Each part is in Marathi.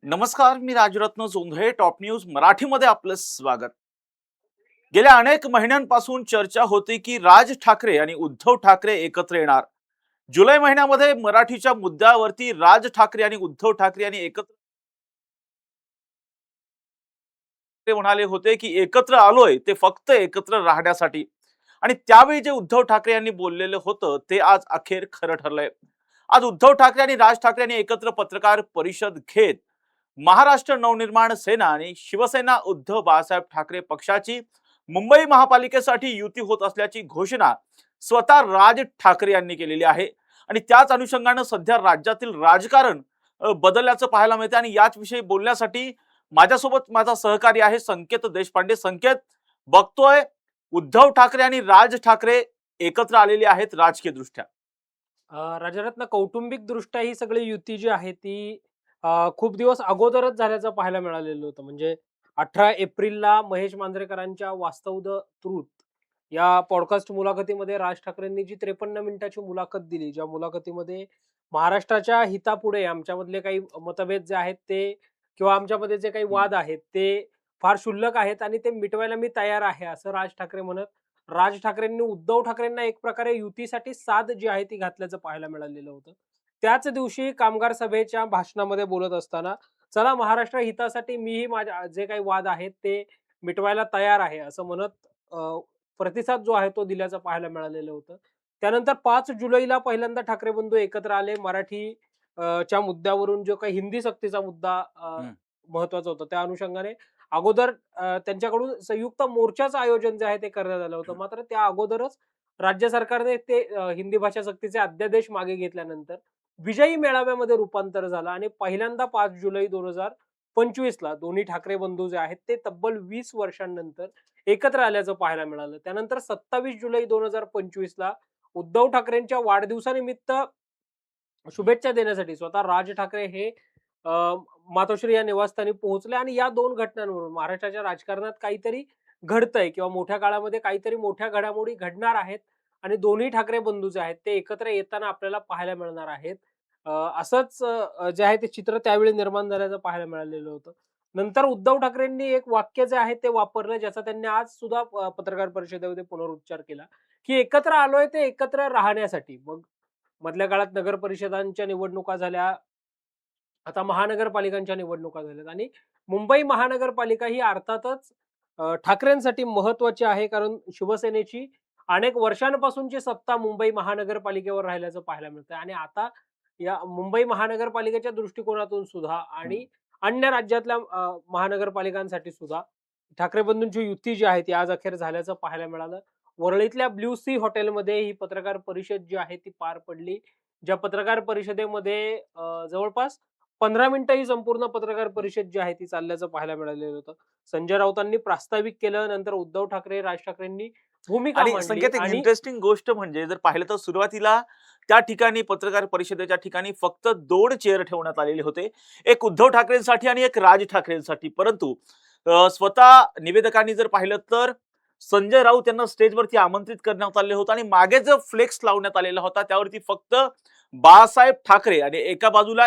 नमस्कार, मी राजरत्न जोंधळे. टॉप न्यूज मराठीमध्ये आपलं स्वागत. गेल्या अनेक महिन्यांपासून चर्चा होती की राज ठाकरे आणि उद्धव ठाकरे एकत्र येणार. जुलै महिन्यामध्ये मराठीच्या मुद्द्यावरती राज ठाकरे आणि उद्धव ठाकरे यांनी एकत्र म्हणाले होते की एकत्र आलोय ते फक्त एकत्र राहण्यासाठी. आणि त्यावेळी जे उद्धव ठाकरे यांनी बोललेलं होतं ते आज अखेर खरं ठरलंय. आज उद्धव ठाकरे आणि राज ठाकरे यांनी एकत्र पत्रकार परिषद घेत महाराष्ट्र नवनिर्माण सेना आणि शिवसेना उद्धव बाळासाहेब ठाकरे पक्षाची मुंबई महापालिकेसाठी युती होत असल्याची घोषणा स्वतः राज ठाकरे यांनी केलेली आहे. आणि त्याच अनुषंगानं सध्या राज्यातील राजकारण बदलल्याचं पाहायला मिळते. आणि याच विषयी बोलण्यासाठी माझ्यासोबत माझा सहकारी आहे संकेत देशपांडे. संकेत, बघतोय उद्धव ठाकरे आणि राज ठाकरे एकत्र आलेली आहेत राजकीय दृष्ट्या. राजरत्न कौटुंबिक दृष्ट्या ही सगळी युती जी आहे ती खूप दिवस अगोदरच झाल्याचं पाहायला मिळालेलं होतं. म्हणजे 18 एप्रिलला महेश मांजरेकरांच्या वास्तव द ट्रूथ या पॉडकास्ट मुलाखतीमध्ये राज ठाकरेंनी जी 53 मिनिटाची मुलाखत दिली, ज्या मुलाखतीमध्ये महाराष्ट्राच्या हितापुढे आमच्यामधले काही मतभेद जे आहेत ते किंवा आमच्यामध्ये जे काही हम्म. वाद आहेत ते फार क्षुल्लक आहेत आणि ते मिटवायला मी तयार आहे, असं राज ठाकरे म्हणत राज ठाकरेंनी उद्धव ठाकरेंना एक प्रकारे युतीसाठी साथ जी आहे ती घातल्याचं पाहायला मिळालेलं होतं. त्याच दिवशी कामगार सभेच्या भाषणामध्ये बोलत असताना, चला महाराष्ट्र हितासाठी मीही माझ्या जे काही वाद आहेत ते मिटवायला तयार आहे, असं म्हणत प्रतिसाद जो आहे तो दिल्याचं पाहायला मिळालेलं होतं. त्यानंतर 5 जुलैला पहिल्यांदा ठाकरे बंधू एकत्र आले. मराठी च्या मुद्द्यावरून जो काही हिंदी सक्तीचा मुद्दा हम्म. महत्वाचा होता, त्या अनुषंगाने अगोदर त्यांच्याकडून संयुक्त मोर्चाचं आयोजन जे आहे ते करण्यात आलं होतं. मात्र त्या अगोदरच राज्य सरकारने ते हिंदी भाषा सक्तीचे अध्यादेश मागे घेतल्यानंतर विजयी मेळाव्यामध्ये रूपांतर झालं आणि पहिल्यांदा 5 जुलै 2025 ला दोन्ही ठाकरे बंधू जे आहेत ते तब्बल 20 वर्षांनंतर एकत्र आल्याचं पाहायला मिळालं. त्यानंतर 27 जुलै 2025 ला उद्धव ठाकरेंच्या वाढदिवसानिमित्त शुभेच्छा देण्यासाठी स्वतः राज ठाकरे हे मातोश्री या निवासस्थानी पोहोचले आणि या दोन घटनांवरून महाराष्ट्राच्या राजकारणात काहीतरी घडतंय किंवा मोठ्या काळामध्ये काहीतरी मोठ्या घडामोडी घडणार आहेत आणि दोन्ही ठाकरे बंधू जे आहेत ते एकत्र येताना आपल्याला पाहायला मिळणार आहेत. असंच जे आहे ते चित्र त्यावेळी निर्माण झाल्याचं पाहायला मिळालेलं होतं. नंतर उद्धव ठाकरेंनी एक वाक्य जे आहे ते वापरलं, ज्याचा त्यांनी आज सुद्धा पत्रकार परिषदेमध्ये पुनरुच्चार केला, की एकत्र आलोय ते एकत्र राहण्यासाठी. मग मधल्या काळात नगर परिषदांच्या निवडणुका झाल्या, आता महानगरपालिकांच्या निवडणुका झाल्यात आणि मुंबई महानगरपालिका ही अर्थातच ठाकरेंसाठी महत्वाची आहे. कारण शिवसेनेची अनेक वर्षांपासूनची सत्ता मुंबई महानगरपालिकेवर राहिल्याचं पाहायला मिळतंय आणि आता या मुंबई महानगरपालिकेच्या दृष्टिकोनातून सुद्धा आणि अन्य राज्यातल्या महानगरपालिकांसाठी सुद्धा ठाकरे बंधूंची युती जी आहे ती आज अखेर झाल्याचं पाहायला मिळालं. वरळीतल्या ब्ल्यू सी हॉटेलमध्ये ही पत्रकार परिषद जी आहे ती पार पडली. ज्या पत्रकार परिषदेमध्ये जवळपास 15 मिनिटं ही संपूर्ण पत्रकार परिषद जी आहे ती चालल्याचं पाहायला मिळालेलं होतं. संजय राऊतांनी प्रास्ताविक केलं, नंतर उद्धव ठाकरे, राज ठाकरेंनी भूमिका आणि मांडली संकेत, एक आणि इंटरेस्टिंग गोष्ट म्हणजे जर पाहिलं तर सुरुवातीला त्या ठिकाणी पत्रकार परिषदेच्या ठिकाणी फक्त 2 चेअर ठेवण्यात आलेले होते. एक उद्धव ठाकरेंसाठी आणि एक राज ठाकरेंसाठी. परंतु स्वतः निवेदकांनी जर पाहिलं तर संजय राऊत यांना स्टेजवरती आमंत्रित करण्यात आले होते आणि मागे जो फ्लेक्स लावण्यात आलेला होता त्यावरती फक्त बाळासाहेब ठाकरे आणि एका बाजूला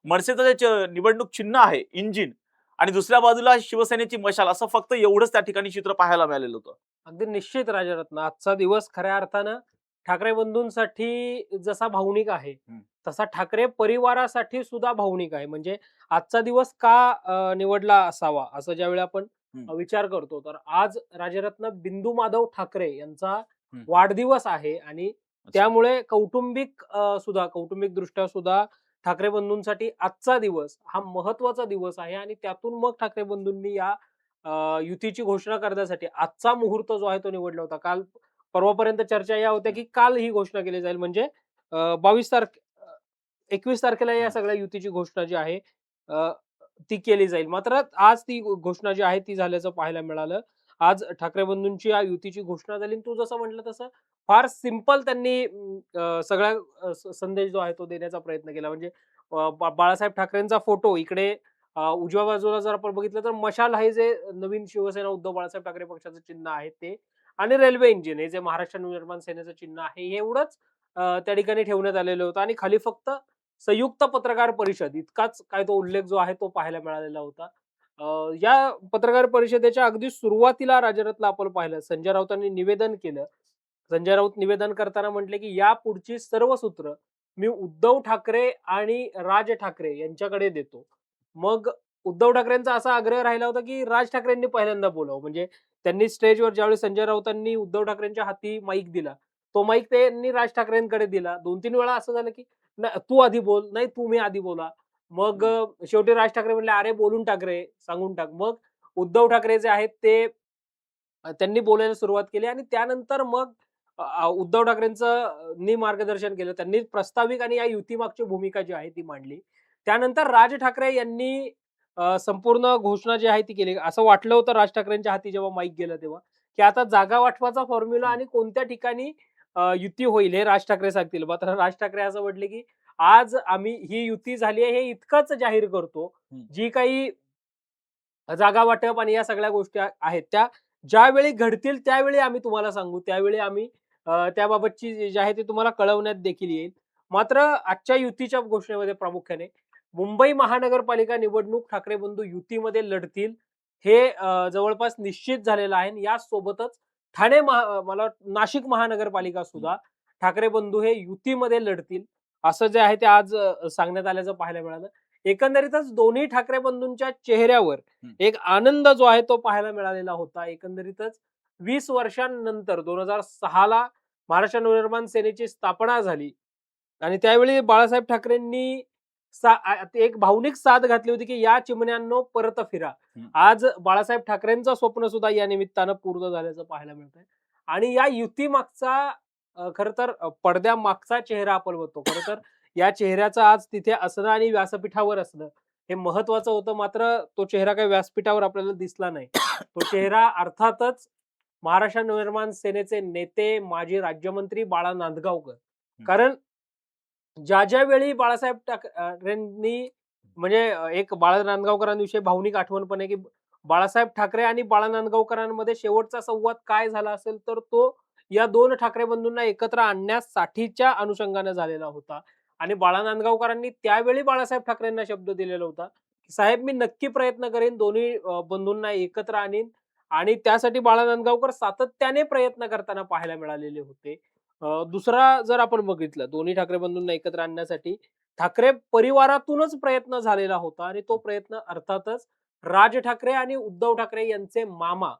मनसेचं जे निवडणूक चिन्ह आहे इंजिन आणि दुसऱ्या बाजूला शिवसेनेची मशाल, असं फक्त एवढंच त्या ठिकाणी चित्र पाहायला मिळालेलं होतं. अगदी निश्चित राजरत्न आजचा दिवस खऱ्या अर्थानं ठाकरे बंधूंसाठी जसा भावनिक आहे, तसा ठाकरे परिवारासाठी सुद्धा भावनिक आहे. म्हणजे आजचा दिवस का निवडला असावा असं ज्यावेळी आपण हम्म. विचार करतो, तर आज राजरत्न बिंदू माधव ठाकरे यांचा हम्म. वाढदिवस आहे आणि अच्छा. त्यामुळे कौटुंबिक दृष्ट्या सुद्धा ठाकरे बंधूंसाठी आजचा दिवस हा महत्वाचा दिवस आहे आणि त्यातून मग ठाकरे बंधूंनी या युतीची घोषणा करण्यासाठी आजचा मुहूर्त जो आहे तो निवडला होता. काल परवापर्यंत चर्चा या होत्या, की काल ही घोषणा केली जाईल. म्हणजे 21 तारखेला या हम्म. सगळ्या युतीची घोषणा जी आहे अ, ती केली जाईल. मात्र आज ती घोषणा जी आहे ती झाल्याचं पाहायला मिळालं. आज ठाकरे बंधूंची या युतीची घोषणा झाली. तू जसं म्हटलं तसं फार सिंपल त्यांनी सगळा संदेश जो आहे तो देण्याचा प्रयत्न केला. म्हणजे बाळासाहेब ठाकरेंचा फोटो इकडे उजव्या बाजूला जर आपण बघितलं तर मशाल आहे, जे नवीन शिवसेना उद्धव बाळासाहेब ठाकरे पक्षाचं चिन्ह आहे ते, आणि रेल्वे इंजिन हे जे महाराष्ट्र नवनिर्माण सेनेचं चिन्ह आहे, हे एवढंच त्या ठिकाणी ठेवण्यात आलेलं होतं आणि खाली फक्त संयुक्त पत्रकार परिषद इतकाच काय तो उल्लेख जो आहे तो पाहायला मिळालेला होता. या पत्रकार परिषदेच्या अगदी सुरुवातीला राजरत्न आपण पाहिलं संजय राऊतांनी निवेदन केलं. संजय राऊत निवेदन करताना म्हटले, की यापुढची सर्व सूत्र मी उद्धव ठाकरे आणि राज ठाकरे यांच्याकडे देतो. मग उद्धव ठाकरेंचा असा आग्रह राहिला होता, की राज ठाकरेंनी पहिल्यांदा बोलावं. म्हणजे त्यांनी स्टेजवर ज्यावेळेस संजय राऊतांनी उद्धव ठाकरेंच्या हाती माईक दिला, तो माईक त्यांनी राज ठाकरेंकडे दिला. 2-3 वेळा असं झालं, की तू आधी बोल, नाही तुम्ही आधी बोला. मग शेवटी राज ठाकरे म्हटले, "अरे बोलून टाक रे, सांगून टाक." मग उद्धव ठाकरे जे आहेत ते त्यांनी बोलायला सुरुवात केली आणि त्यानंतर मग उद्धव ठाकरेंचं नी मार्गदर्शन केलं. त्यांनी प्रस्ताविक आणि या युतीमागची भूमिका जी आहे ती मांडली. त्यानंतर राज ठाकरे यांनी संपूर्ण घोषणा जी आहे ती केली. असं वाटलं होतं राज ठाकरेंच्या हाती जेव्हा माईक गेलं तेव्हा, की आता जागा वाटपाचा फॉर्म्युला आणि कोणत्या ठिकाणी युती होईल हे राज ठाकरे सांगतील. मात्र राज ठाकरे असं म्हटले, की आज आम्ही ही युती झाली आहे हे इतकंच जाहीर करतो. जी काही जागा वाटप आणि या सगळ्या गोष्टी आहेत त्या ज्यावेळी घडतील त्यावेळी आम्ही तुम्हाला सांगू. त्यावेळी आम्ही त्याबाबतची जी आहे ती तुम्हाला कळवण्यात देखील येईल. मात्र आजच्या युतीच्या घोषणेमध्ये प्रामुख्याने मुंबई महानगरपालिका निवडणूक ठाकरे बंधू युतीमध्ये लढतील हे जवळपास निश्चित झालेलं आहे. यासोबतच मला वाटतं नाशिक महानगरपालिका सुद्धा ठाकरे बंधू हे युतीमध्ये लढतील. असं जे आहे ते आज सांगण्यात आल्याचं पाहायला मिळालं. एकंदरीतच दोन्ही ठाकरे बंधूंच्या चेहऱ्यावर एक आनंद जो आहे तो पाहायला मिळालेला होता. एकंदरीतच 20 वर्षांनंतर 2006 ला महाराष्ट्र नवनिर्माण सेनेची स्थापना झाली आणि त्यावेळी बाळासाहेब ठाकरेंनी एक भावनिक साथ घातली होती, की या चिमण्यांनो परत फिरा. आज बाळासाहेब ठाकरेंचं स्वप्न सुद्धा या निमित्तानं पूर्ण झाल्याचं पाहायला मिळतंय आणि या युतीमागचा खरं तर पडद्यामागचा चेहरा आपण बघतो. खरं तर या चेहऱ्याचं आज तिथे असणं आणि व्यासपीठावर असणं हे महत्वाचं होतं. मात्र तो चेहरा काही व्यासपीठावर आपल्याला दिसला नाही. तो चेहरा अर्थातच महाराष्ट्र नवनिर्माण सेनेचे नेते, माजी राज्यमंत्री बाळा नांदगावकर. कारण ज्या वेळी बाळासाहेब ठाकरेंनी म्हणजे एक बाळा नांदगावकरांविषयी भावनिक आठवण पण आहे, की बाळासाहेब ठाकरे आणि बाळा नांदगावकरांमध्ये शेवटचा संवाद काय झाला असेल, तर तो या 2 ठाकरे बंधूंना एकत्र आणण्यासाठीच्या अनुषंगाने झालेला होता. आणि बाळा नांदगावकरांनी त्यावेळी बाळासाहेब ठाकरेंना शब्द दिलेला होता, की "साहेब मी नक्की प्रयत्न करेन, दोन्ही बंधूंना एकत्र आणीन." आणि त्यासाठी बाळा नांदगावकर सातत्याने प्रयत्न करताना पाहायला मिळालेले होते. दुसरा जर आपण बघितलं दोन्ही ठाकरे बंधूंना एकत्र आणण्यासाठी ठाकरे परिवारातूनच प्रयत्न झालेला होता आणि तो प्रयत्न अर्थातच राज ठाकरे आणि उद्धव ठाकरे यांचे मामा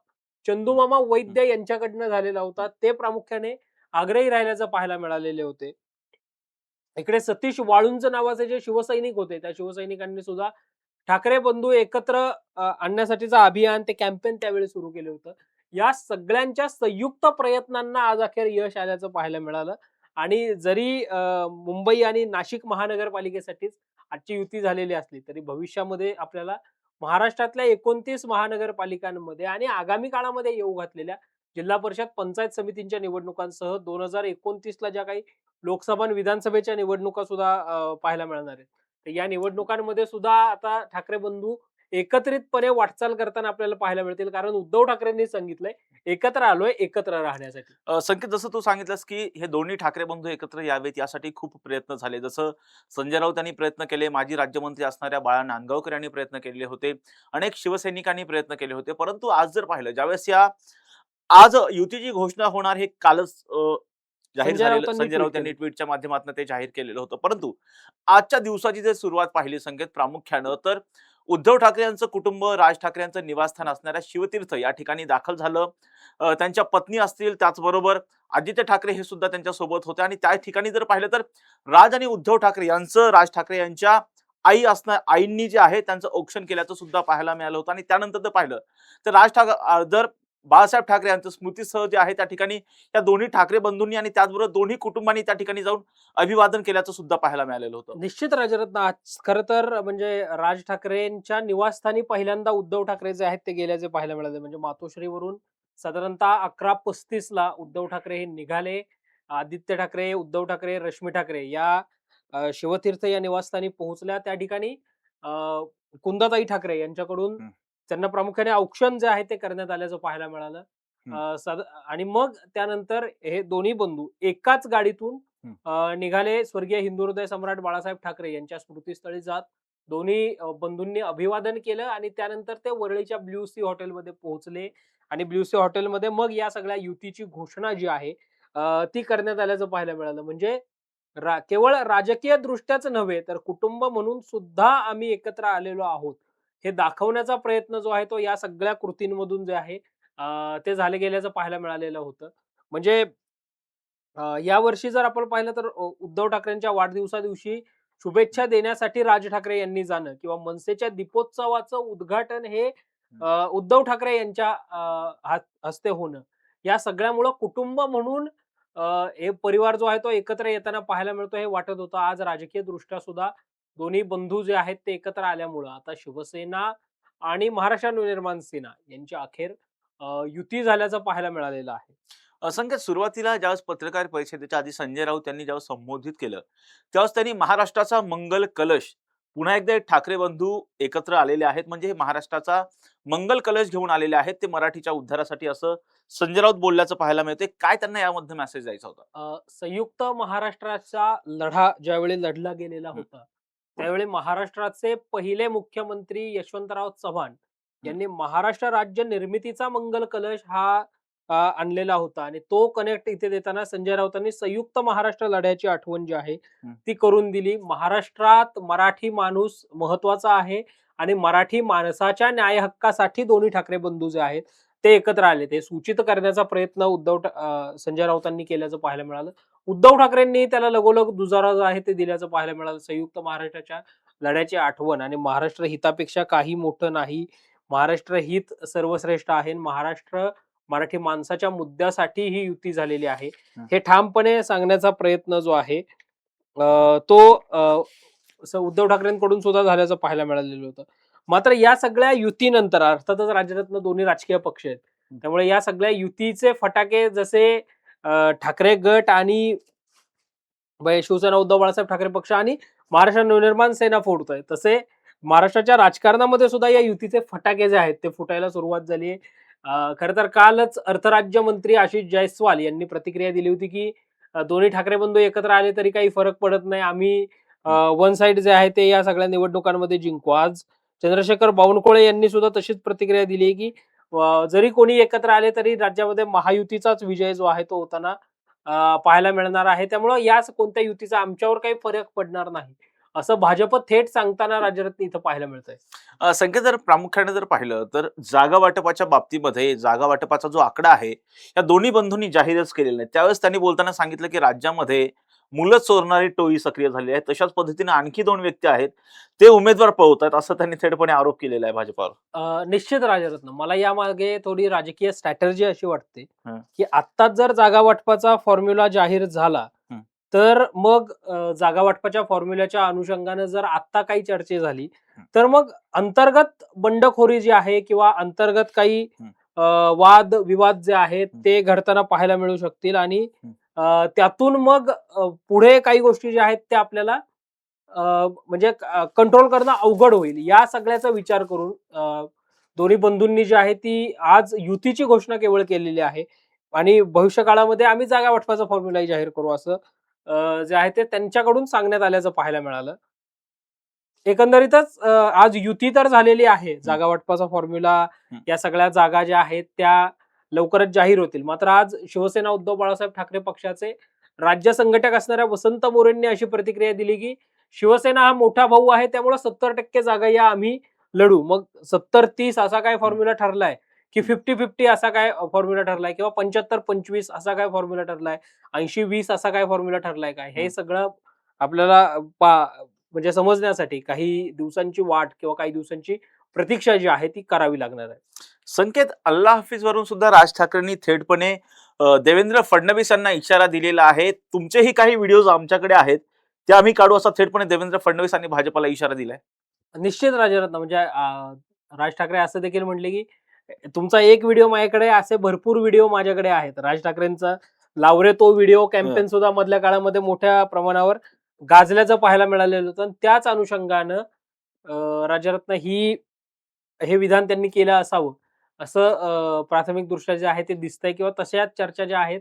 चंदूमामा वैद्य यांच्याकडनं झालेला होता. ते प्रामुख्याने आग्रही राहिल्याचं पाहायला मिळालेले होते. इकडे सतीश वाळुंज नावाचे जे शिवसैनिक होते, त्या शिवसैनिकांनी सुद्धा ठाकरे बंधू एकत्र आणण्यासाठीचं अभियान ते कॅम्पेन त्यावेळी सुरू केलं होतं. या सगळ्यांच्या संयुक्त प्रयत्नांना आज अखेर यश आल्याचं पाहायला मिळालं आणि जरी मुंबई आणि नाशिक महानगरपालिकेसाठीच आजची युती झालेली असली तरी भविष्यामध्ये आपल्याला महाराष्ट्रातल्या 29 महानगरपालिकांमध्ये आणि आगामी काळामध्ये येऊ घातलेल्या जिल्हा परिषद पंचायत समितींच्या निवडणुकांसह 2029 ला ज्या काही लोकसभा आणि विधानसभेच्या निवडणुका सुद्धा पाहायला मिळणार आहेत. तर या निवडणुकांमध्ये सुद्धा आता ठाकरे बंधू एकत्रितपणे वाटचाल करताना आपल्याला पाहायला मिळतील. कारण उद्धव ठाकरेंनी सांगितलंय, एकत्र आलोय एकत्र राहण्यासाठी. संकेत, जसं तू सांगितलंस की हे दोन्ही ठाकरे बंधू एकत्र यावेत यासाठी खूप प्रयत्न झाले. जसं संजय राऊत यांनी प्रयत्न केले, माजी राज्यमंत्री असणाऱ्या बाळा नांदगावकर यांनी प्रयत्न केलेले होते, अनेक शिवसैनिकांनी प्रयत्न केले होते. परंतु आज जर पाहिलं ज्यावेळेस आज युतीची घोषणा होणार हे कालच जाहीर संजय झालेलं, राऊतांनी संजय ट्विट राऊत यांनी केलं. ट्विटच्या माध्यमातून ते जाहीर केलेलं होतं. परंतु आजच्या दिवसाची जर सुरुवात पाहिली संकेत, प्रामुख्यानं तर उद्धव ठाकरे यांचं कुटुंब, राज ठाकरे यांचं निवासस्थान असणाऱ्या शिवतीर्थ या ठिकाणी दाखल झालं. त्यांच्या पत्नी असतील, त्याचबरोबर आदित्य ठाकरे हे सुद्धा त्यांच्या सोबत होते आणि त्या ठिकाणी जर पाहिलं तर राज आणि उद्धव ठाकरे यांचं, राज ठाकरे यांच्या आईंनी जे आहे त्यांचं औक्षण केल्याचं सुद्धा पाहायला मिळालं होतं. आणि त्यानंतर जर पाहिलं तर जर बाळासाहेब ठाकरे यांचं स्मृतीसह जे आहे त्या ठिकाणी या दोन्ही ठाकरे बंधूंनी आणि त्याचबरोबर दोन्ही कुटुंबांनी त्या ठिकाणी जाऊन अभिवादन केल्याचं सुद्धा पाहायला मिळालेलं होतं. निश्चित राजरत्न आज खरं तर म्हणजे राज ठाकरेंच्या निवासस्थानी पहिल्यांदा उद्धव ठाकरे जे आहेत ते गेल्याचे पाहायला मिळाले. म्हणजे मातोश्रीवरून साधारणतः 11:35 ला उद्धव ठाकरे हे निघाले. आदित्य ठाकरे, उद्धव ठाकरे, रश्मी ठाकरे या शिवतीर्थ या निवासस्थानी पोहोचल्या. त्या ठिकाणी कुंदाताई ठाकरे यांच्याकडून त्यांना प्रामुख्याने औक्षण जे आहे ते करण्यात आल्याचं पाहायला मिळालं. आणि मग त्यानंतर हे दोन्ही बंधू एकाच गाडीतून निघाले स्वर्गीय हिंदुहृदय सम्राट बाळासाहेब ठाकरे यांच्या स्मृतीस्थळी जात दोन्ही बंधूंनी अभिवादन केलं आणि त्यानंतर ते वरळीच्या ब्ल्यू सी हॉटेलमध्ये पोहोचले आणि ब्ल्यू सी हॉटेलमध्ये मग या सगळ्या युतीची घोषणा जी आहे ती करण्यात आल्याचं पाहायला मिळालं. म्हणजे केवळ राजकीय दृष्ट्याच नव्हे तर कुटुंब म्हणून सुद्धा आम्ही एकत्र आलेलो आहोत हे दाखवण्याचा प्रयत्न जो आहे तो या सगळ्या कृतींमधून जे आहे ते झाले गेल्याचं पाहायला मिळालेलं होतं. म्हणजे या वर्षी जर आपण पाहिलं तर उद्धव ठाकरेंच्या वाढदिवसा दिवशी शुभेच्छा देण्यासाठी राज ठाकरे यांनी जाणं किंवा मनसेच्या दीपोत्सवाचं उद्घाटन हे उद्धव ठाकरे यांच्या हस्ते होणं या सगळ्यामुळं कुटुंब म्हणून हे परिवार जो आहे तो एकत्र येताना पाहायला मिळतो हे वाटत होतं. आज राजकीय दृष्ट्या सुद्धा दोन्ही बंधू जे आहेत ते एकत्र आल्यामुळं आता शिवसेना आणि महाराष्ट्र नवनिर्माण सेना यांची अखेर युती झाल्याचं पाहायला मिळालेलं आहे. असंख्य सुरुवातीला ज्यावेळेस पत्रकार परिषदेच्या आधी संजय राऊत यांनी ज्यावेळेस संबोधित केलं, त्यावेळेस त्यांनी महाराष्ट्राचा मंगल कलश पुन्हा एकदा ठाकरे बंधू एकत्र आलेले आहेत. म्हणजे हे महाराष्ट्राचा मंगल कलश घेऊन आलेले आहेत ते मराठीच्या उद्धारासाठी, असं संजय राऊत बोलल्याचं पाहायला मिळते. काय त्यांना यामध्ये मेसेज द्यायचा होता? संयुक्त महाराष्ट्राचा लढा ज्यावेळी लढला गेलेला होता त्यावेळी महाराष्ट्राचे पहिले मुख्यमंत्री यशवंतराव चव्हाण यांनी महाराष्ट्र राज्य निर्मितीचा मंगल कलश हा आणलेला होता आणि तो कनेक्ट इथे देताना संजय राऊतांनी संयुक्त महाराष्ट्र लढ्याची आठवण जी आहे ती करून दिली. महाराष्ट्रात मराठी माणूस महत्वाचा आहे आणि मराठी माणसाच्या न्याय हक्कासाठी दोन्ही ठाकरे बंधू जे आहेत ते एकत्र आले. ते सूचित करण्याचा प्रयत्न संजय राऊतांनी केल्याचं पाहायला मिळालं. उद्धव ठाकरेंनी त्याला लगोलग दुजारा जो आहे ते दिल्याचं पाहायला मिळालं. संयुक्त महाराष्ट्राच्या लढ्याची आठवण आणि महाराष्ट्र हितापेक्षा काही मोठं नाही, महाराष्ट्र हित सर्वश्रेष्ठ आहे, महाराष्ट्र मराठी माणसाच्या मुद्द्यासाठी ही युती झालेली आहे हे ठामपणे सांगण्याचा प्रयत्न जो आहे तो उद्धव ठाकरेंकडून सुद्धा झाल्याचं पाहायला मिळालेलं होतं. मात्र या सगळ्या युतीनंतर अर्थातच राज्यातनं दोन्ही राजकीय पक्ष आहेत त्यामुळे या सगळ्या युतीचे फटाके जसे ठाकरे गट आणि शिवसेना उद्धव बाळासाहेब ठाकरे पक्ष आणि महाराष्ट्र नवनिर्माण सेना फोडतोय तसे महाराष्ट्राच्या राजकारणामध्ये सुद्धा या युतीचे फटाके जे आहेत ते फुटायला सुरुवात झाली आहे. खरं तर कालच अर्थराज्यमंत्री आशिष जयस्वाल यांनी प्रतिक्रिया दिली होती की दोन्ही ठाकरे बंधू एकत्र आले तरी काही फरक पडत नाही, आम्ही वन साइड जे आहे ते या सगळ्या निवडणुकांमध्ये जिंकू. आज चंद्रशेखर बावनकुळे यांनी सुद्धा तशीच प्रतिक्रिया दिली आहे की जरी कोणी एकत्र आले तरी राज्यामध्ये महायुतीचाच विजय जो आहे तो होताना पाहायला मिळणार आहे. त्यामुळं याच कोणत्या युतीचा आमच्यावर काही फरक पडणार नाही असं भाजप थेट सांगताना राज्यरत्न इथं पाहायला मिळतंय. संख्या जर प्रामुख्याने जर पाहिलं तर जागा वाटपाच्या बाबतीमध्ये जागा वाटपाचा जो आकडा आहे या दोन्ही बंधूंनी जाहीरच केलेला नाही. त्यावेळेस त्यांनी बोलताना सांगितलं की राज्यामध्ये मुलं चोरणारी टोळी सक्रिय झाली आहे. तशाच पद्धतीने आणखी 2 व्यक्ती आहेत ते उमेदवार पळवत आहेत असं त्यांनी थेटपणे आरोप केलेला आहे भाजपावर. निश्चित राजरत्न मला यामागे थोडी राजकीय स्ट्रॅटर्जी अशी वाटते की आत्ताच जर जागा वाटपाचा फॉर्म्युला जाहीर झाला तर मग जागा वाटपाच्या फॉर्म्युल्याच्या अनुषंगाने जर आत्ता काही चर्चा झाली तर मग अंतर्गत बंडखोरी जी आहे किंवा अंतर्गत काही वाद विवाद जे आहेत ते घडताना पाहायला मिळू शकतील आणि त्यातून मग पुढे काही गोष्टी ज्या आहेत त्या आपल्याला म्हणजे कंट्रोल करणं अवघड होईल. या सगळ्याचा विचार करून दोन्ही बंधूंनी जी आहे ती आज युतीची घोषणा केवळ केलेली आहे आणि भविष्य काळामध्ये आम्ही जागा वाटपाचा फॉर्म्युलाही जाहीर करू असं जे आहे ते त्यांच्याकडून सांगण्यात आल्याचं पाहायला मिळालं. एकंदरीतच आज युती तर झालेली आहे, जागा वाटपाचा फॉर्म्युला या सगळ्या जागा ज्या आहेत त्या लवकरच जाहीर होतील. मात्र आज शिवसेना उद्धव बाळासाहेब ठाकरे पक्षाचे राज्य संघटक असणाऱ्या वसंत मोरेंनी अशी प्रतिक्रिया दिली की शिवसेना हा मोठा भाऊ आहे त्यामुळे 70% जागा या आम्ही लढू. मग 70-30 असा काय फॉर्म्युला ठरलाय की 50-50 असा काय फॉर्म्युला ठरलाय किंवा 75-25 असा काय फॉर्म्युला ठरलाय, 80-20 असा काय फॉर्म्युला ठरलाय काय, हे सगळं आपल्याला म्हणजे समजण्यासाठी काही दिवसांची वाट किंवा काही दिवसांची प्रतीक्षा जी आहे ती करावी लागणार आहे. संकेत, अल्ला हाफिज वरून सुद्धा राज ठाकरेंनी थेटपणे देवेंद्र फडणवीस यांना इशारा दिलेला आहे. तुमचेही काही व्हिडिओज आमच्याकडे आहेत ते आम्ही काढू असा थेटपणे देवेंद्र फडणवीस यांनी भाजपला इशारा दिलाय. निश्चित राजरत्न म्हणजे राज ठाकरे असं देखील म्हणले की तुमचा एक व्हिडिओ माझ्याकडे, असे भरपूर व्हिडिओ माझ्याकडे आहेत. राज ठाकरेंचा लावरे तो व्हिडिओ कॅम्पेन सुद्धा मधल्या काळामध्ये मोठ्या प्रमाणावर गाजल्याचं पाहायला मिळालेलं होतं. त्याच अनुषंगानं राजरत्न हे विधान त्यांनी केलं असावं असं प्राथमिक दृष्ट्या जे आहे ते दिसतंय किंवा तशाच चर्चा ज्या आहेत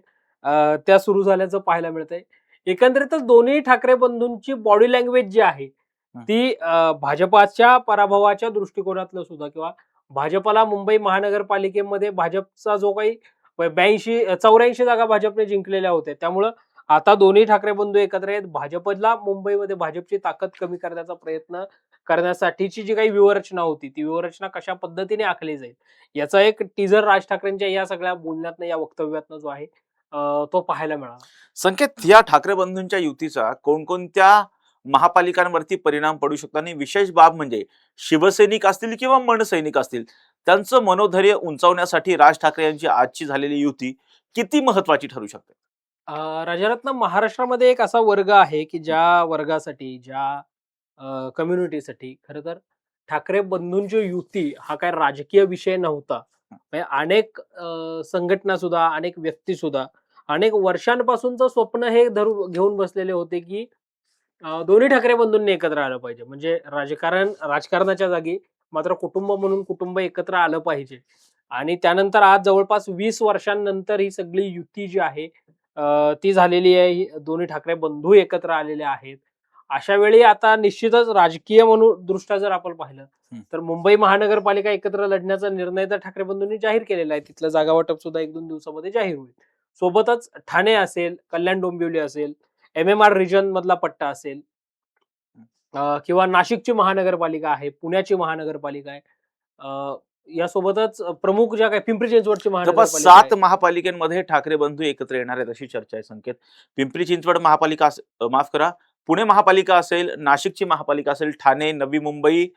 त्या सुरू झाल्याचं पाहायला मिळतंय. एकंदरीतच दोन्ही ठाकरे बंधूंची बॉडी लँग्वेज जी आहे हं. ती भाजपाच्या पराभवाच्या दृष्टिकोनातलं सुद्धा किंवा भाजपला मुंबई महानगरपालिकेमध्ये भाजपचा जो काही 84 जागा भाजपने जिंकलेल्या होत्या, त्यामुळं आता दोन्ही ठाकरे बंधू एकत्र आहेत. भाजपला मुंबईमध्ये भाजपची ताकद कमी करण्याचा प्रयत्न करण्यासाठीची जी काही व्यूहरचना होती, ती व्यूहरचना कशा पद्धतीने आखली जाईल याचा एक टीजर राज ठाकरेंच्या या सगळ्या बोलण्यातनं, या वक्तव्यातनं जो आहे तो पाहायला मिळाला. संकेत, या ठाकरे बंधूंच्या युतीचा कोणकोणत्या महापालिकांवरती परिणाम पडू शकतो आणि विशेष बाब म्हणजे शिवसैनिक असतील किंवा मनसैनिक असतील, त्यांचं मनोधैर्य उंचावण्यासाठी राज ठाकरे यांची आजची झालेली युती किती महत्वाची ठरू शकते? राजारत्न, महाराष्ट्रामध्ये एक असा वर्ग आहे की ज्या वर्गासाठी, ज्या कम्युनिटीसाठी खरं तर ठाकरे बंधूंची युती हा काय राजकीय विषय नव्हता. म्हणजे अनेक संघटना सुद्धा, अनेक व्यक्ती सुद्धा अनेक वर्षांपासूनचं स्वप्न हे घेऊन बसलेले होते की दोन्ही ठाकरे बंधूंनी एकत्र आलं पाहिजे. म्हणजे राजकारणाच्या जागी मात्र कुटुंब म्हणून कुटुंब एकत्र आलं पाहिजे. आणि त्यानंतर आज जवळपास 20 वर्षांनंतर ही सगळी युती जी आहे ती झालेली आहे. दोन्ही ठाकरे बंधू एकत्र आलेले आहेत. अशा वेळी आता निश्चितच राजकीय म्हणून दृष्ट्या जर आपण पाहिलं तर मुंबई महानगरपालिका एकत्र लढण्याचा निर्णय तर ठाकरे बंधूंनी जाहीर केलेला आहे. तिथलं जागा वाटप सुद्धा 1-2 दिवसामध्ये जाहीर होईल. सोबतच ठाणे असेल, कल्याण डोंबिवली असेल, MMR रिजन मधला पट्टा असेल किंवा नाशिकची महानगरपालिका आहे, पुण्याची महानगरपालिका आहे. यासोबतच प्रमुख ज्या काही पिंपरी चिंचवडची जवळपास महानगरपालिका आहे. 7 महापालिकांमध्ये ठाकरे बंधू एकत्र येणार आहेत अशी चर्चा आहे. संकेत, पिंपरी चिंचवड महापालिका माफ करा, पुणे महापालिका असेल, नाशिकची महापालिका असेल, ठाणे, नवी मुंबई,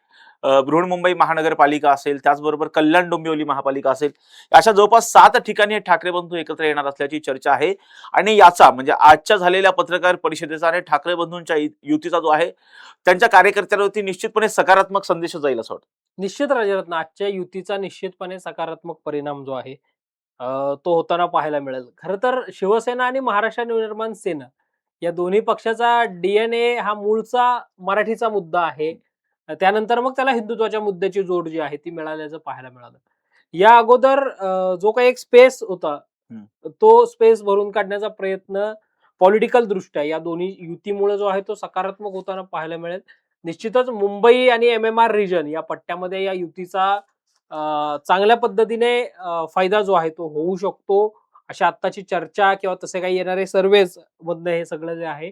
बृहन्मुंबई महानगरपालिका असेल, त्याचबरोबर कल्याण डोंबिवली महापालिका असेल, अशा जवळपास 7 ठिकाणी हे ठाकरे बंधू एकत्र येणार असल्याची चर्चा आहे. आणि याचा म्हणजे आजच्या झालेल्या पत्रकार परिषदेचा आणि ठाकरे बंधूंच्या युतीचा जो आहे त्यांच्या कार्यकर्त्यांवरती निश्चितपणे सकारात्मक संदेश जाईल असं वाटतं. निश्चित राजारत्न, आजच्या युतीचा निश्चितपणे सकारात्मक परिणाम जो आहे तो होताना पाहायला मिळेल. खरं तर शिवसेना आणि महाराष्ट्र नवनिर्माण सेना या दोन्ही पक्षाचा DNA हा मूळचा मराठीचा मुद्दा आहे. त्यानंतर मग त्याला हिंदुत्वाच्या मुद्द्याची जोड जी आहे ती मिळाल्याचं पाहायला मिळालं. या अगोदर जो काही एक स्पेस होता तो स्पेस भरून काढण्याचा प्रयत्न पॉलिटिकल दृष्ट्या या दोन्ही युतीमुळे जो आहे तो सकारात्मक होताना पाहायला मिळेल. निश्चितच मुंबई आणि MMR रिजन या पट्ट्यामध्ये या युतीचा चांगल्या पद्धतीने फायदा जो आहे तो होऊ शकतो. अशा आत्ताची चर्चा किंवा तसे काही येणारे सर्वेज मधनं हे सगळं जे आहे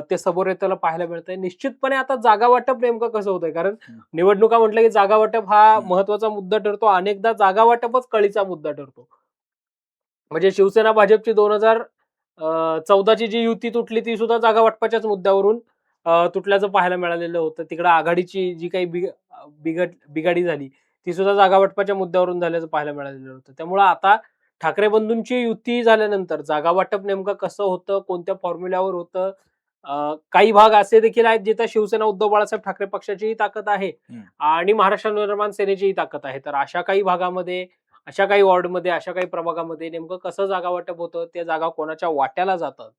ते समोर येताना पाहायला मिळतंय. निश्चितपणे आता जागा वाटप नेमकं कसं होतंय, कारण निवडणुका म्हटलं की जागा वाटप हा महत्वाचा मुद्दा ठरतो. अनेकदा जागा वाटपच कळीचा मुद्दा ठरतो. म्हणजे शिवसेना भाजपची 2014ची जी युती तुटली ती सुद्धा जागा वाटपाच्याच मुद्द्यावरून तुटल्याचं पाहायला मिळालेलं होतं. तिकडं आघाडीची जी काही बिघाडी झाली ती सुद्धा जागा वाटपाच्या मुद्द्यावरून झाल्याचं पाहायला मिळालेलं होतं. त्यामुळं आता ठाकरे बंधूंची युती झाल्यानंतर जागा वाटप नेमकं कसं होतं, कोणत्या फॉर्म्युल्यावर होतं, काही भाग असे देखील आहेत जिथे शिवसेना उद्धव बाळासाहेब ठाकरे पक्षाचीही ताकद आहे आणि महाराष्ट्र नवनिर्माण सेनेचीही ताकद आहे. तर अशा काही भागामध्ये, अशा काही वॉर्डमध्ये, अशा काही प्रभागामध्ये नेमकं कसं जागा वाटप होतं, त्या जागा कोणाच्या वाट्याला जातात,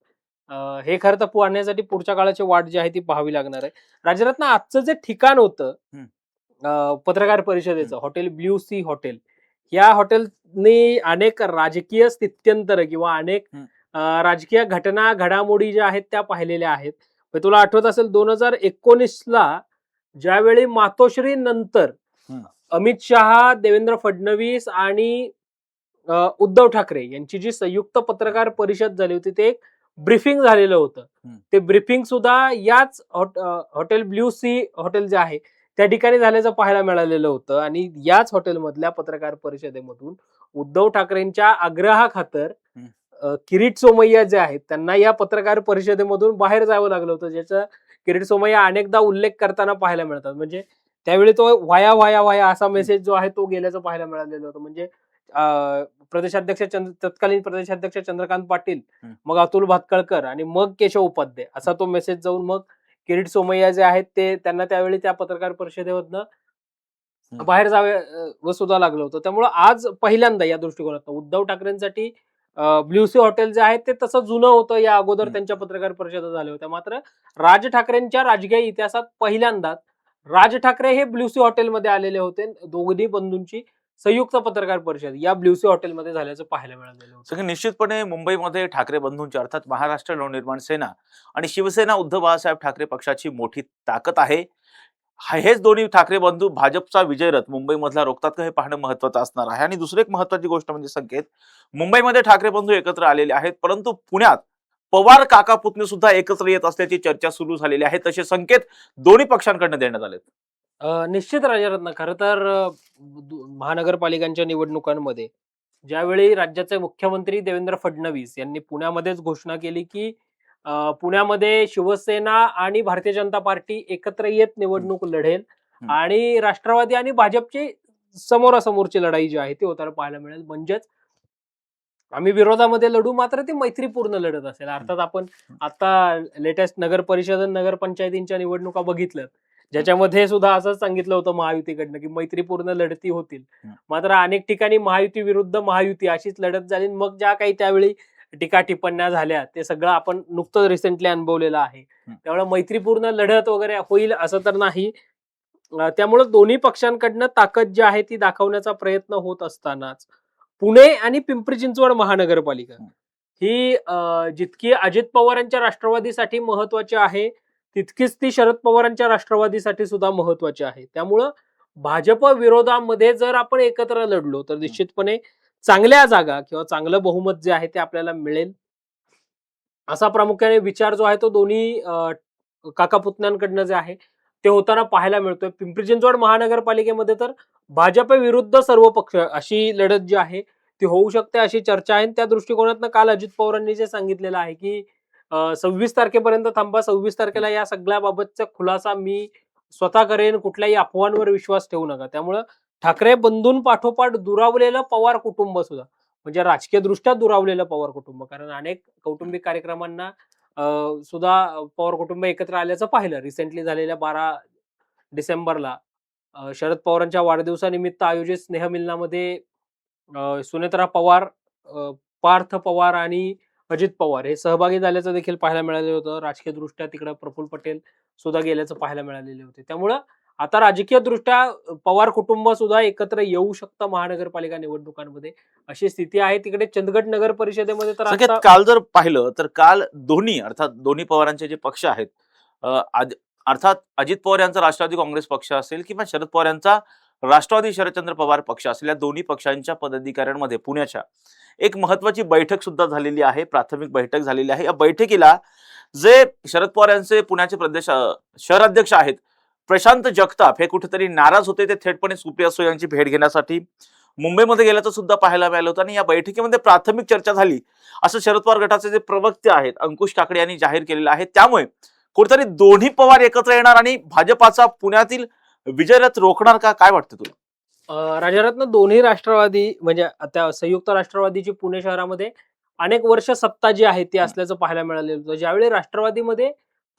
हे खरं तर पाहण्यासाठी पुढच्या काळाची वाट जी आहे ती पाहावी लागणार आहे. राजरत्न, आजचं जे ठिकाण होतं पत्रकार परिषदेचं, हॉटेल ब्ल्यू सी हॉटेल, या हॉटेलनी अनेक राजकीय स्थित्यंतर किंवा अनेक राजकीय घटना घडामोडी ज्या आहेत त्या पाहिलेल्या आहेत. तुला आठवत असेल 2019ला ज्यावेळी मातोश्री नंतर अमित शहा, देवेंद्र फडणवीस आणि उद्धव ठाकरे यांची जी संयुक्त पत्रकार परिषद झाली होती ते एक ब्रीफिंग झालेलं होतं. ते ब्रीफिंग सुद्धा याच हॉटेल ब्ल्यू सी हॉटेल जे आहे त्या ठिकाणी झाल्याचं पाहायला मिळालेलं होतं. आणि याच हॉटेलमधल्या पत्रकार परिषदेमधून उद्धव ठाकरेंच्या आग्रहाखातर किरीट सोमय्या जे आहेत त्यांना या पत्रकार परिषदेमधून बाहेर जावं लागलं होतं, ज्याचा किरीट सोमय्या अनेकदा उल्लेख करताना पाहायला मिळतात. म्हणजे त्यावेळी तो व्हाया व्हाया व्हाया असा मेसेज जो आहे तो गेल्याचं पाहायला मिळालेलं होतं. म्हणजे तत्कालीन प्रदेशाध्यक्ष चंद्रकांत पाटील, मग अतुल भातखळकर आणि मग केशव उपाध्ये असा तो मेसेज जाऊन मग किरीट सोमय्या जे आहेत ते त्यांना त्यावेळी त्या पत्रकार परिषदेमधनं बाहेर जावे सुद्धा लागलं होतं. त्यामुळे आज पहिल्यांदा या दृष्टिकोनातून उद्धव ठाकरेंसाठी ब्ल्यू सी हॉटेल जे आहे ते तसं जुनं होतं. या अगोदर त्यांच्या पत्रकार परिषदा झाल्या होत्या. मात्र राज ठाकरेंच्या राजकीय इतिहासात पहिल्यांदाच राज ठाकरे हे ब्ल्यू सी हॉटेलमध्ये आलेले होते. दोन्ही बंधूंची संयुक्त पत्रकार परिषद या ब्ल्यूसी हॉटेलमध्ये झाल्याचं पाहायला मिळालेलं होतं. सगळे निश्चितपणे मुंबईमध्ये ठाकरे बंधूंची अर्थात महाराष्ट्र नवनिर्माण सेना आणि शिवसेना उद्धव बाळासाहेब ठाकरे पक्षाची मोठी ताकद आहे. हेच दोन्ही ठाकरे बंधू भाजपचा विजय रथ मुंबईमधला रोखतात का हे पाहणं महत्वाचं असणार आहे. आणि दुसरी एक महत्वाची गोष्ट म्हणजे संकेत, मुंबईमध्ये ठाकरे बंधू एकत्र आलेले आहेत, परंतु पुण्यात पवार काका पुतणे सुद्धा एकत्र येत असल्याची चर्चा सुरू झालेली आहे. तसे संकेत दोन्ही पक्षांकडून देण्यात आलेत. निश्चित राजरत्न, खरं तर महानगरपालिकांच्या निवडणुकांमध्ये ज्यावेळी राज्याचे मुख्यमंत्री देवेंद्र फडणवीस यांनी पुण्यामध्येच घोषणा केली की पुण्यामध्ये शिवसेना आणि भारतीय जनता पार्टी एकत्र येत निवडणूक लढेल आणि राष्ट्रवादी आणि भाजपची समोरासमोरची लढाई जी आहे ती होताना पाहायला मिळेल. म्हणजेच आम्ही विरोधामध्ये लढू, मात्र ती मैत्रीपूर्ण लढत असेल. अर्थात आपण आता लेटेस्ट नगर परिषद आणि नगरपंचायतींच्या निवडणुका बघितल्यात, ज्याच्यामध्ये सुद्धा असंच सांगितलं होतं महायुतीकडनं की मैत्रीपूर्ण लढती होतील. मात्र अनेक ठिकाणी महायुती विरुद्ध महायुती अशीच लढत झाली. मग ज्या काही त्यावेळी टीका टिप्पण्या झाल्या ते सगळं आपण नुकतंच रिसेंटली अनुभवलेलं आहे. त्यामुळे मैत्रीपूर्ण लढत वगैरे होईल असं तर नाही. त्यामुळे दोन्ही पक्षांकडनं ताकद जी आहे ती दाखवण्याचा प्रयत्न होत असतानाच पुणे आणि पिंपरी चिंचवड महानगरपालिका ही जितकी अजित पवारांच्या राष्ट्रवादीसाठी महत्वाची आहे, तितकीच ती शरद पवारांच्या राष्ट्रवादीसाठी सुद्धा महत्वाची आहे. त्यामुळं भाजप विरोधामध्ये जर आपण एकत्र लढलो तर निश्चितपणे चांगल्या जागा किंवा चांगलं बहुमत जे आहे ते आपल्याला मिळेल, असा प्रामुख्याने विचार जो आहे तो दोन्ही काका पुतण्यांकडनं जे आहे ते होताना पाहायला मिळतोय. पिंपरी चिंचवड महानगरपालिकेमध्ये तर भाजप विरुद्ध सर्व पक्ष अशी लढत जी आहे ती होऊ शकते अशी चर्चा आहे. त्या दृष्टिकोनातनं काल अजित पवारांनी जे सांगितलेलं आहे की 26 तारखेपर्यंत थांबा, 26 तारखेला या सगळ्याबाबतचा खुलासा मी स्वतः करेन, कुठल्याही अफवांवर विश्वास ठेवू नका. त्यामुळं ठाकरे बंधूंपाठोपाठ दुरावलेलं पवार कुटुंब सुद्धा, म्हणजे राजकीय दृष्ट्या दुरावलेलं पवार कुटुंब, कारण अनेक कौटुंबिक कार्यक्रमांना सुद्धा पवार कुटुंब एकत्र आल्याचं पाहिलं. रिसेंटली झालेल्या 12 डिसेंबरला शरद पवारांच्या वाढदिवसानिमित्त आयोजित स्नेहमिलनामध्ये सुनेत्रा पवार, पार्थ पवार आणि अजित पवार हे सहभागी झाल्याचं देखील पाहायला मिळालेलं होतं. राजकीय दृष्ट्या तिकडे प्रफुल्ल पटेल सुद्धा गेल्याचं पाहायला मिळालेले होते. त्यामुळं आता राजकीय दृष्ट्या पवार कुटुंब सुद्धा एकत्र येऊ शकतं महानगरपालिका निवडणुकांमध्ये, अशी स्थिती आहे. तिकडे चंदगड नगर परिषदेमध्ये तर संकेत, आता काल जर पाहिलं तर काल दोन्ही अर्थात दोन्ही पवारांचे जे पक्ष आहेत, अर्थात अजित पवार यांचा राष्ट्रवादी काँग्रेस पक्ष असेल किंवा शरद पवार यांचा राष्ट्रवादी शरदचंद्र पवार पक्ष असेल, या दोन्ही पक्षांच्या पदाधिकाऱ्यांमध्ये पुण्याच्या एक महत्वाची बैठक सुद्धा झालेली आहे, प्राथमिक बैठक झालेली आहे. या बैठकीला जे शरद पवार यांचे पुण्याचे प्रदेश शहराध्यक्ष आहेत प्रशांत जगताप हे कुठेतरी नाराज होते. ते थेटपणे सुप्रिया सुळे यांची भेट घेण्यासाठी मुंबईमध्ये गेल्याचं सुद्धा पाहायला मिळालं होतं. आणि या बैठकीमध्ये प्राथमिक चर्चा झाली असं शरद पवार गटाचे जे प्रवक्ते आहेत अंकुश काकडे यांनी जाहीर केलेलं आहे. त्यामुळे कुठेतरी दोन्ही पवार एकत्र येणार आणि भाजपाचा पुण्यातील विजय रथ रोखणार का, काय वाटतं तुला? राजरत्न, दोन्ही राष्ट्रवादी म्हणजे त्या संयुक्त राष्ट्रवादीची पुणे शहरामध्ये अनेक वर्ष सत्ता जी आहे ती असल्याचं पाहायला मिळालेलं होतं. ज्यावेळी राष्ट्रवादीमध्ये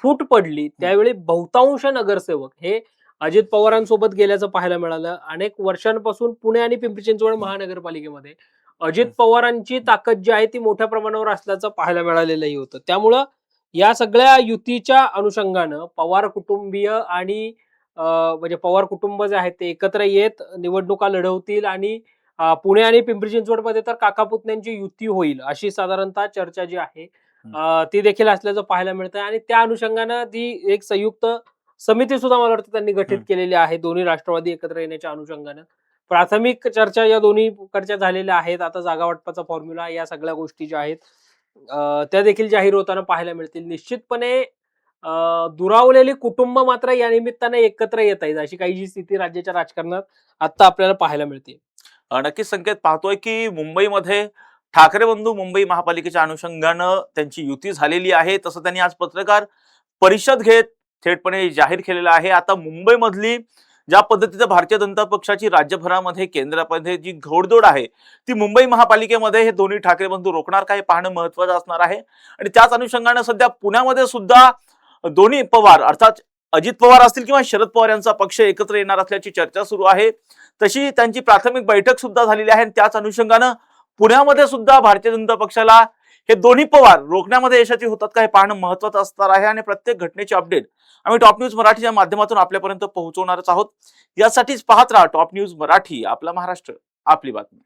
फूट पडली त्यावेळी बहुतांश नगरसेवक हे अजित पवारांसोबत गेल्याचं पाहायला मिळालं. अनेक वर्षांपासून पुणे आणि पिंपरी चिंचवड महानगरपालिकेमध्ये अजित पवारांची ताकद जी आहे ती मोठ्या प्रमाणावर असल्याचं पाहायला मिळालेलंही होतं. त्यामुळं या सगळ्या युतीच्या अनुषंगानं पवार कुटुंबीय आणि म्हणजे पवार कुटुंब जे आहे ते एकत्र येत निवडणुका लढवतील आणि पुणे आणि पिंपरी चिंचवडमध्ये तर काका पुतण्यांची युती होईल अशी साधारणतः चर्चा जी आहे ती देखील असल्याचं पाहायला मिळतंय. आणि त्या अनुषंगानं ती एक संयुक्त समिती सुद्धा मला वाटतं त्यांनी गठीत केलेली आहे दोन्ही राष्ट्रवादी एकत्र येण्याच्या अनुषंगानं. प्राथमिक चर्चा या दोन्हीकडच्या झालेल्या आहेत. आता जागा वाटपाचा फॉर्म्युला या सगळ्या गोष्टी ज्या आहेत त्या देखील जाहीर होताना पाहायला मिळतील. निश्चितपणे दुरावलेली कुटुंब मात्र या निमित्ताने एकत्र येत आहेत अशी काही जी स्थिती राज्याच्या राजकारणात आता आपल्याला पाहायला मिळते. नक्कीच संकेत, पाहतोय की मुंबईमध्ये ठाकरे बंधू मुंबई महापालिकेच्या अनुषंगानं त्यांची युती झालेली आहे. तसं त्यांनी आज पत्रकार परिषद घेत थेटपणे जाहीर केलेलं आहे. आता मुंबईमधली ज्या पद्धतीचं भारतीय जनता पक्षाची राज्यभरामध्ये केंद्रामध्ये जी घोडदौड आहे ती मुंबई महापालिकेमध्ये हे दोन्ही ठाकरे बंधू रोखणार का हे पाहणं महत्वाचं असणार आहे. आणि त्याच अनुषंगानं सध्या पुण्यामध्ये सुद्धा दोन्ही पवार अर्थात अजित पवार असतील किंवा शरद पवार यांचा पक्ष एकत्र येणार असल्याची चर्चा सुरू आहे. तशी त्यांची प्राथमिक बैठक सुद्धा झालेली आहे. त्याच अनुषंगानं पुण्यामध्ये सुद्धा भारतीय जनता पक्षाला हे दोन्ही पवार रोखण्यामध्ये यशस्वी होतात का हे पाहणं महत्वाचं असणार आहे आणि प्रत्येक घटनेची अपडेट आम्ही टॉप न्यूज मराठीच्या माध्यमातून आपल्यापर्यंत पोहोचवणारच आहोत. यासाठीच पाहत राहा टॉप न्यूज मराठी, आपला महाराष्ट्र आपली बातमी.